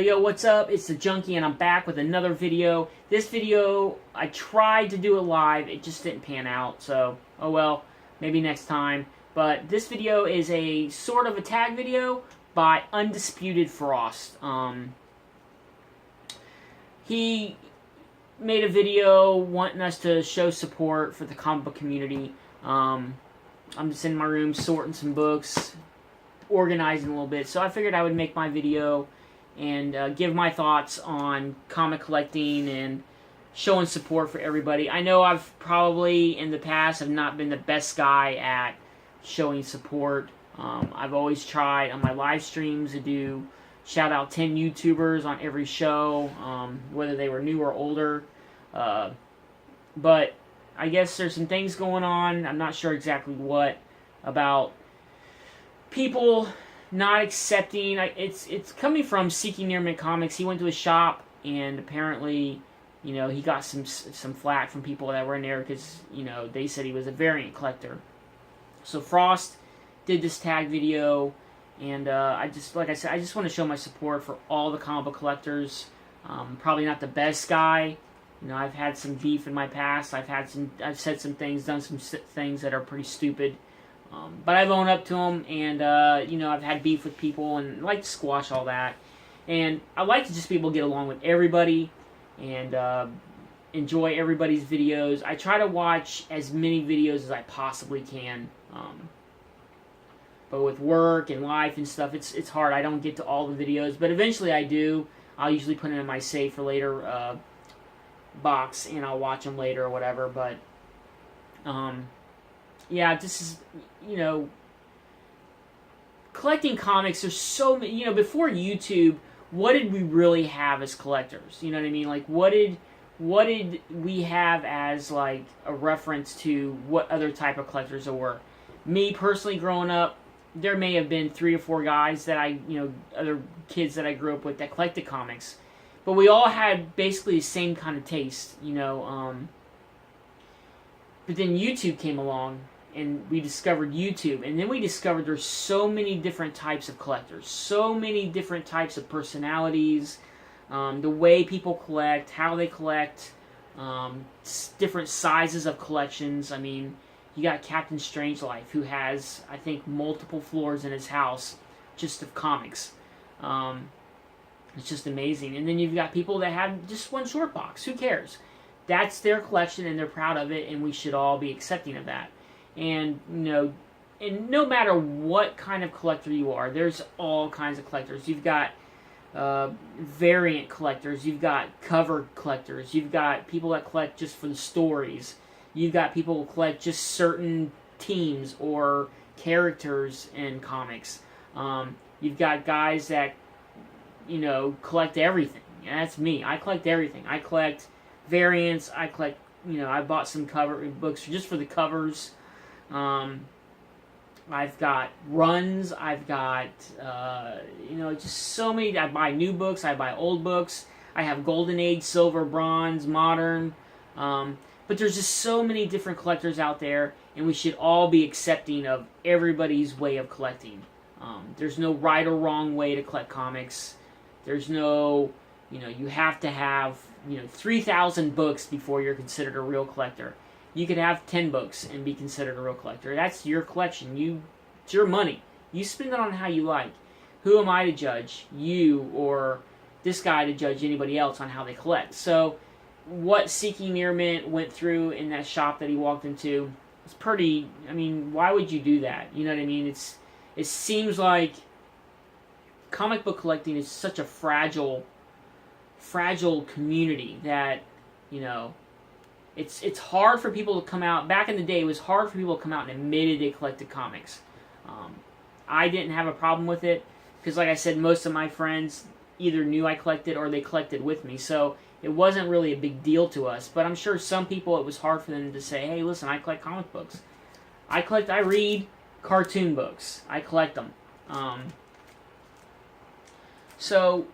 Yo, what's up? It's the Junkie, and I'm back with another video. This video, I tried to do it live. It just didn't pan out, so, oh well, maybe next time. But this video is a sort of a tag video by Undisputed Frost. He made a video wanting us to show support for the comic book community. I'm just in my room sorting some books, organizing a little bit, so I figured I would make my video and give my thoughts on comic collecting and showing support for everybody. I know I've probably in the past have not been the best guy at showing support. I've always tried on my live streams to do shout out 10 YouTubers on every show, whether they were new or older. But I guess there's some things going on, I'm not sure exactly what, about people not accepting. It's coming from Seeking Nearman Comics. He went to a shop and apparently, you know, he got some flack from people that were in there because, you know, they said he was a variant collector. So Frost did this tag video, and like I said, I just want to show my support for all the comic book collectors. Probably not the best guy. You know, I've had some beef in my past. I've said some things, done some things that are pretty stupid. But I've owned up to them, and, you know, I've had beef with people, and I like to squash all that. And I like to just be able to get along with everybody, and enjoy everybody's videos. I try to watch as many videos as I possibly can. But with work and life and stuff, it's hard. I don't get to all the videos, but eventually I do. I'll usually put them in my save for later box, and I'll watch them later or whatever, but yeah, this is, you know, collecting comics, there's so many, you know, before YouTube, what did we really have as collectors? You know what I mean? Like, what did we have as, like, a reference to what other type of collectors there were? Me, personally, growing up, there may have been 3 or 4 guys that other kids that I grew up with that collected comics. But we all had basically the same kind of taste, you know, but then YouTube came along, and we discovered YouTube, and then we discovered there's so many different types of collectors, so many different types of personalities, the way people collect, how they collect, different sizes of collections. I mean, you got Captain Strangelove, who has, I think, multiple floors in his house just of comics. It's just amazing. And then you've got people that have just one short box. Who cares? That's their collection, and they're proud of it, and we should all be accepting of that. And, you know, and no matter what kind of collector you are, there's all kinds of collectors. You've got variant collectors. You've got cover collectors. You've got people that collect just for the stories. You've got people who collect just certain teams or characters in comics. You've got guys that, you know, collect everything. Yeah, that's me. I collect everything. I collect variants. I collect, you know, I bought some cover books just for the covers. I've got runs. I've got, you know, just so many. I buy new books. I buy old books. I have Golden Age, Silver, Bronze, Modern. But there's just so many different collectors out there, and we should all be accepting of everybody's way of collecting. There's no right or wrong way to collect comics. There's no, you know, you have to have, you know, 3,000 books before you're considered a real collector. You could have 10 books and be considered a real collector. That's your collection. It's your money. You spend it on how you like. Who am I to judge you or this guy to judge anybody else on how they collect? So what Seeking Nearman went through in that shop that he walked into, it's pretty, I mean, why would you do that? You know what I mean? It seems like comic book collecting is such a fragile community that, you know, it's hard for people to come out. Back in the day, it was hard for people to come out and admit they collected comics. I didn't have a problem with it because, like I said, most of my friends either knew I collected or they collected with me, so it wasn't really a big deal to us. But I'm sure some people, it was hard for them to say, hey, listen, I collect comic books. I read cartoon books. I collect them. So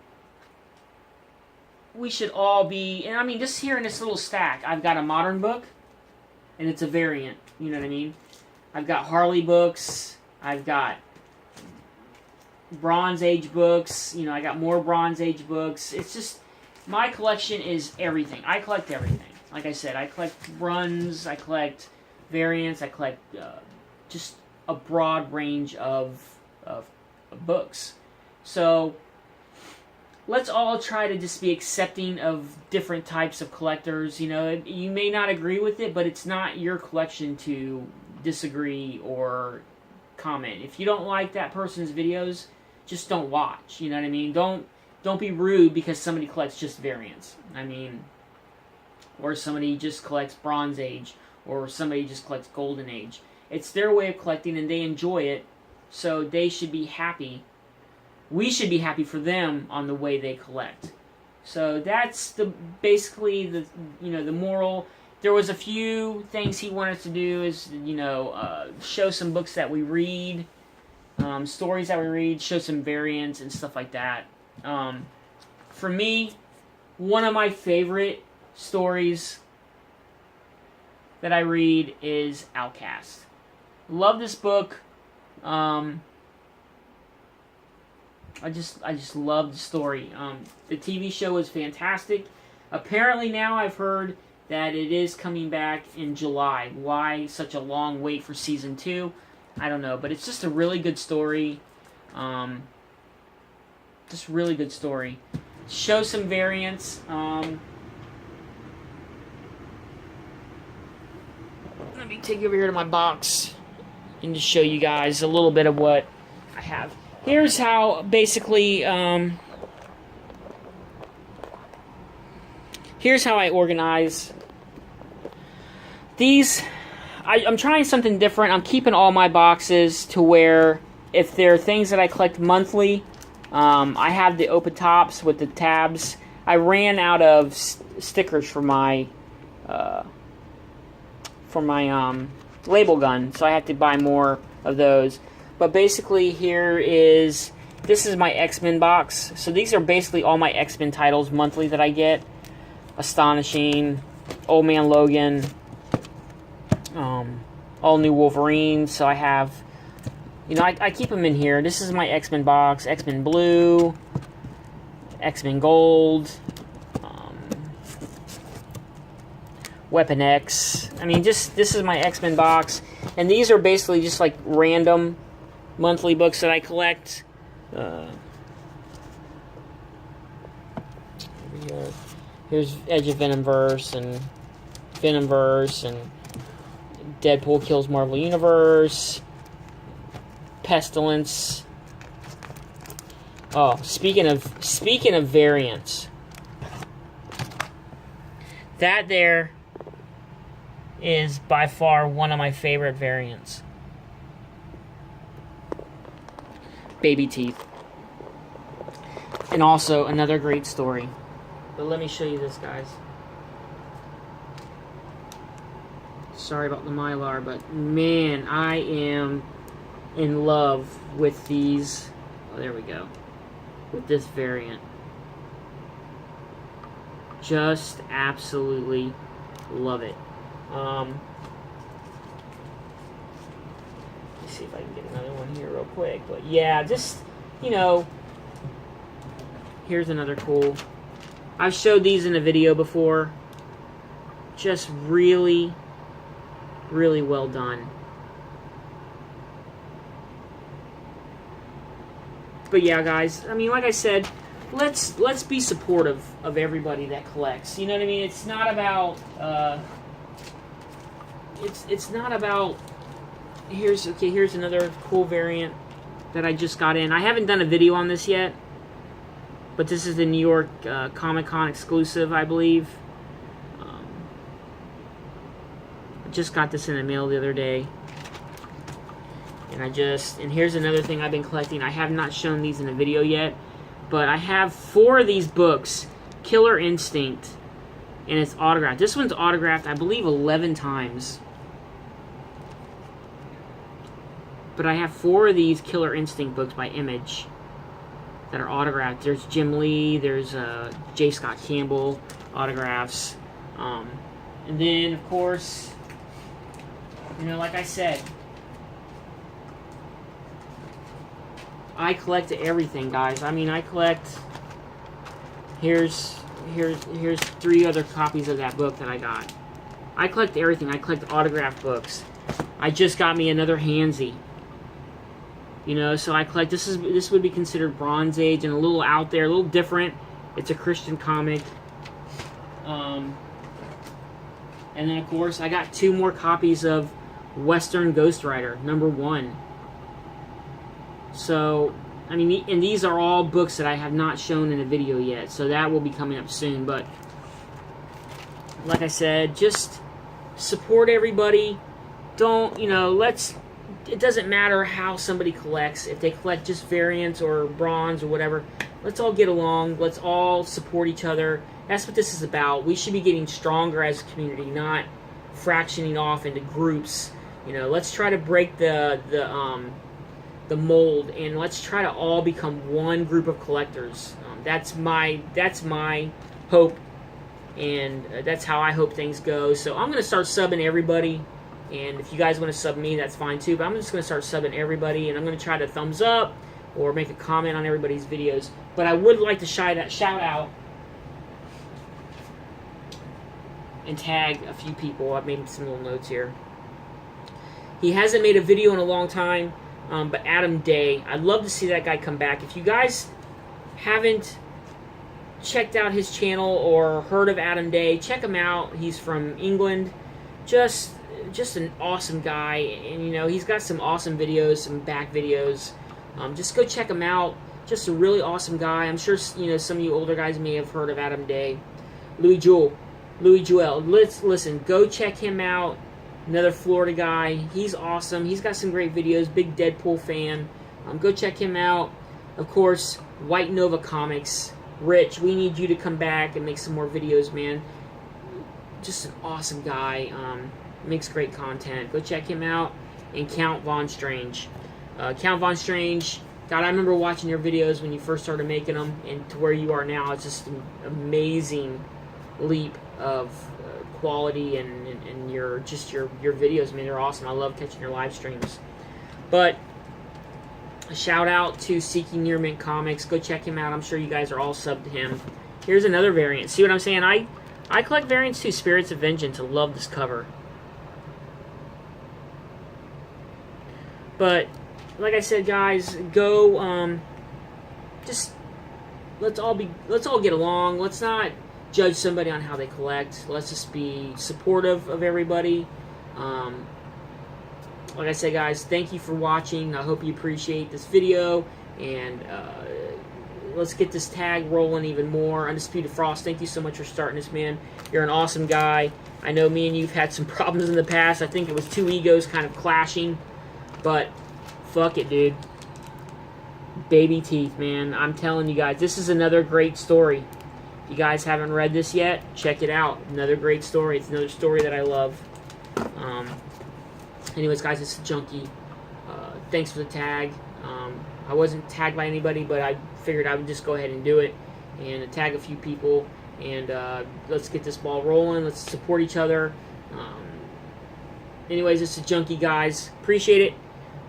we should all be, and I mean, just here in this little stack, I've got a modern book, and it's a variant, you know what I mean? I've got Harley books, I've got Bronze Age books. You know, I got more Bronze Age books. It's just, my collection is everything. I collect everything. Like I said, I collect runs, I collect variants, I collect just a broad range of books. So let's all try to just be accepting of different types of collectors. You know, you may not agree with it, but it's not your collection to disagree or comment. If you don't like that person's videos, just don't watch. You know what I mean? Don't be rude because somebody collects just variants. I mean, or somebody just collects Bronze Age, or somebody just collects Golden Age. It's their way of collecting, and they enjoy it, so they should be happy. We should be happy for them on the way they collect. So that's basically the moral. There was a few things he wanted to do, is show some books that we read, stories that we read, show some variants and stuff like that. For me, one of my favorite stories that I read is Outcast. Love this book. I just love the story. The TV show is fantastic. Apparently now I've heard that it is coming back in July. Why such a long wait for season 2? I don't know, but it's just a really good story. Just really good story. Show some variants. Let me take you over here to my box and just show you guys a little bit of what I have. Here's how, basically, here's how I organize these. I'm trying something different. I'm keeping all my boxes to where if there are things that I collect monthly, I have the open tops with the tabs. I ran out of stickers for my label gun, so I have to buy more of those. But basically, this is my X-Men box. So these are basically all my X-Men titles monthly that I get. Astonishing, Old Man Logan, All New Wolverine. So I have, I keep them in here. This is my X-Men box. X-Men Blue, X-Men Gold, Weapon X. I mean, this is my X-Men box. And these are basically just like random monthly books that I collect. Here's Edge of Venomverse and Venomverse and Deadpool Kills Marvel Universe, Pestilence. Oh, speaking of variants, that there is by far one of my favorite variants. Baby Teeth. And also another great story. But let me show you this, guys. Sorry about the Mylar, but man, I am in love with these. Oh, there we go. With this variant. Just absolutely love it. Let's see if I can get another one here real quick. But yeah, just, here's another cool. I've showed these in a video before. Just really, really well done. But yeah, guys, I mean, like I said, let's be supportive of everybody that collects. You know what I mean? It's not about it's not about here's another cool variant that I just got in. I haven't done a video on this yet, but this is the New York Comic-Con exclusive, I believe. I just got this in the mail the other day. And here's another thing I've been collecting. I have not shown these in a video yet, but I have 4 of these books, Killer Instinct, and it's autographed. This one's autographed, I believe, 11 times. But I have 4 of these Killer Instinct books by Image that are autographed. There's Jim Lee, there's J. Scott Campbell autographs. And then, of course, like I said, I collect everything, guys. I mean, I collect. Here's 3 other copies of that book that I got. I collect everything. I collect autographed books. I just got me another Hansi. You know, so I collect. This would be considered Bronze Age and a little out there, a little different. It's a Christian comic. And then, of course, I got 2 more copies of Western Ghost Rider, #1. So, I mean, and these are all books that I have not shown in a video yet, so that will be coming up soon. But, like I said, just support everybody. Don't, you know, it doesn't matter how somebody collects. If they collect just variants or bronze or whatever, let's all get along. Let's all support each other. That's what this is about. We should be getting stronger as a community, not fractioning off into groups. You know, let's try to break the mold, and let's try to all become one group of collectors. That's my hope, and that's how I hope things go. So I'm going to start subbing everybody, and if you guys want to sub me, that's fine too. But I'm just going to start subbing everybody, and I'm going to try to thumbs up or make a comment on everybody's videos. But I would like to shout out and tag a few people. I've made some little notes here. He hasn't made a video in a long time, but Adam Day, I'd love to see that guy come back. If you guys haven't checked out his channel or heard of Adam Day, check him out. He's from England. Just an awesome guy, and you know, he's got some awesome videos, some back videos. Just go check him out. Just a really awesome guy. I'm sure, you know, some of you older guys may have heard of Adam Day. Louis Joel. Listen, go check him out. Another Florida guy. He's awesome. He's got some great videos. Big Deadpool fan. Go check him out. Of course, White Nova Comics. Rich, we need you to come back and make some more videos, man. Just an awesome guy. Makes great content. Go check him out. And Count Von Strange. Count Von Strange, God, I remember watching your videos when you first started making them, and to where you are now. It's just an amazing leap of quality, and your videos, man, they're awesome. I love catching your live streams. But a shout out to Seeking Near Mint Comics. Go check him out. I'm sure you guys are all subbed to him. Here's another variant. See what I'm saying? I collect variants too. Spirits of Vengeance. I love this cover. But like I said, guys, go just let's all get along. Let's not judge somebody on how they collect. Let's just be supportive of everybody. Like I said, guys, thank you for watching. I hope you appreciate this video, and let's get this tag rolling even more. Undisputed Frost, thank you so much for starting this, man. You're an awesome guy. I know me and you've had some problems in the past. I think it was 2 egos kind of clashing, but fuck it, dude. Baby teeth, man. I'm telling you guys, this is another great story. If you guys haven't read this yet, check it out. Another great story. It's another story that I love. Anyways, guys, it's Junkie. Thanks for the tag. I wasn't tagged by anybody, but I figured I would just go ahead and do it and tag a few people. And let's get this ball rolling. Let's support each other. Anyways, it's a Junkie, guys. Appreciate it.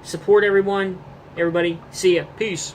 Support everyone. Everybody, see ya. Peace.